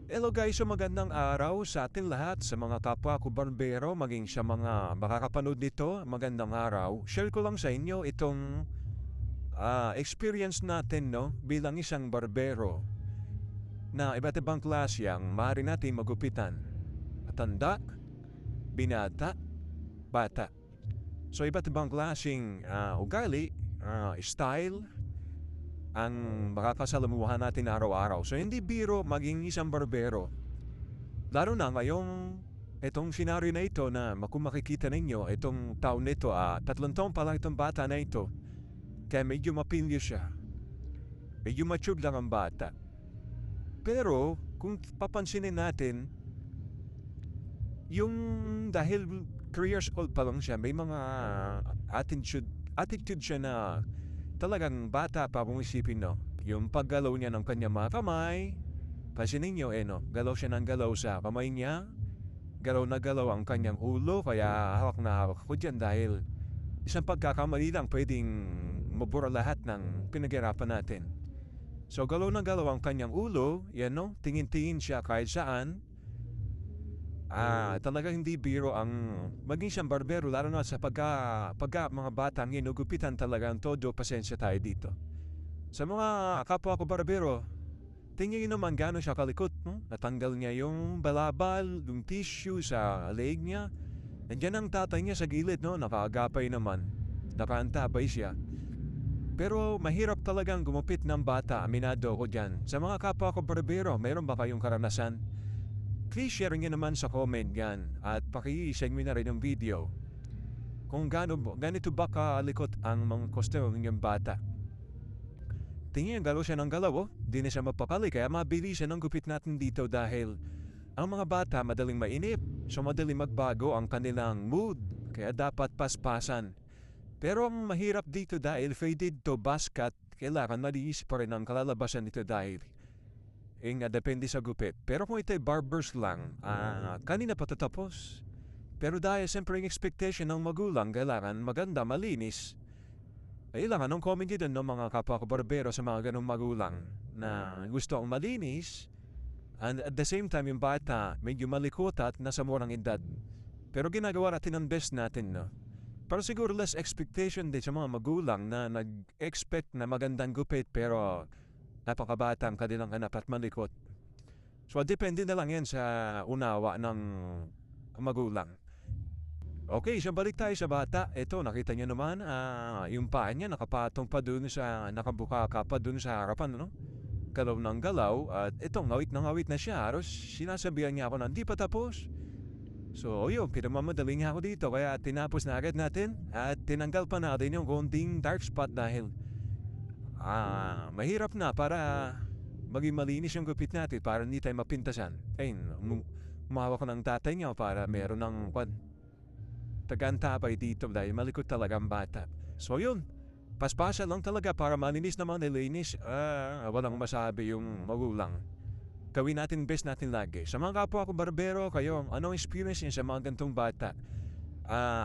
Hello guys, so magandang araw sa atin lahat, sa mga kapwa ko barbero, maging sa mga makakapanood nito, magandang araw. Share ko lang sa inyo itong experience natin no, bilang isang barbero na iba't ibang klase ang maaari natin magupitan. Matanda, binata, bata. So iba't ibang klaseng ugali, style, ang makakasalamuhan natin araw-araw. So hindi biro maging isang barbero. Lalo na ngayong itong senaryo na ito na kung makikita ninyo, itong taon nito, 3 taon pa lang itong bata na ito. Kaya medyo mapilyo siya. Medyo mature lang ang bata. Pero kung papansinin natin, yung dahil 3 years old pa lang siya, may mga attitude siya na talagang bata pa kung isipin no. Yung paggalaw niya ng kanyang mga kamay, pansinin nyo no, galaw siya ng galaw sa kamay niya, galaw na galaw ang kanyang ulo, kaya hawak na hawak ko dyan dahil isang pagkakamali lang pwedeng mabura lahat ng pinaghirapan natin. So galaw na galaw ang kanyang ulo, yan no, tingin-tingin siya kahit saan. Talagang hindi biro ang maging siyang barbero, lalo na sa pagka mga batang ginugupitan talagang todo pasensya tayo dito. Sa mga kapwa ko barbero, tingnan nyo naman gano'n siya kalikot. No? Natanggal niya yung balabal, yung tissue sa leg niya. Nandiyan ang tatay niya sa gilid, no? Nakaagapay naman. Nakaantabay siya. Pero mahirap talagang gumupit ng bata, aminado ko dyan. Sa mga kapwa ko barbero, mayroon ba kayong karanasan? Please share nyo naman sa comment yan at paki-send nyo na rin ng video kung ganito ba kalikot ang mga customer ng bata. Tingin galaw siya ng galaw, di na siya mapakali, kaya mabilisan ang gupit natin dito dahil ang mga bata madaling mainip, so madaling magbago ang kanilang mood, kaya dapat paspasan. Pero ang mahirap dito dahil faded to basket, kailangan malinis pa rin ang kalalabasan nito dahil depende sa gupit. Pero kung ito'y barbers lang, kanina pa tatapos. Pero dahil siyempre yung expectation ng magulang, kailangan maganda, malinis. Kailangan ng comment din ng mga kapwa ko barbero sa mga ganong magulang na gusto ang malinis and at the same time yung bata medyo malikot at nasa murang edad. Pero ginagawa natin ang best natin, no? Pero siguro less expectation din sa mga magulang na nag-expect na magandang gupit pero napakabata ang kanilang anak at malikot. So depende na lang yan sa unawa ng magulang. Okay, so balik tayo sa bata. Ito, nakita niyo naman, yung paa niya nakapatong pa dun sa, nakabuka ka pa dun sa harapan, no? Galaw ng galaw, at ito, ngawit na siya. Halos sinasabihan niya ako na hindi pa tapos. So yun, pinamamadali niya ako dito, kaya tinapos na agad natin at tinanggal pa natin yung konting dark spot dahil mahirap na para maging malinis yung gupit natin para hindi tayo mapintasan. Ayun, umawak ng tatay niya para meron ng tagantabay dito dahil malikot talaga ang bata. So yun, paspasan lang talaga para malinis naman nilinis. Walang masabi yung magulang. Gawin natin best natin lagi. Sa mga kapwa ko barbero, kayo, anong experience niya sa mga gantong bata?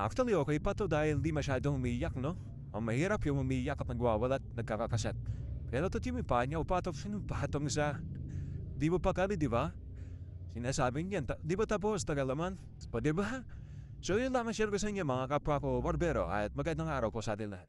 Actually okay pa to dahil di masyadong umiyak, no? Ang mahirap yung umiyak at nagwawalat, nagkakakasat. Pero to yung pa niya, upatong sinupatong sa di mo pa kali, di ba? Sinasabing yan, di ba tapos, tagalaman? O di ba? So yun lang ang share ko sa inyo mga kapwa ko barbero at magandang araw po sa atin lahat.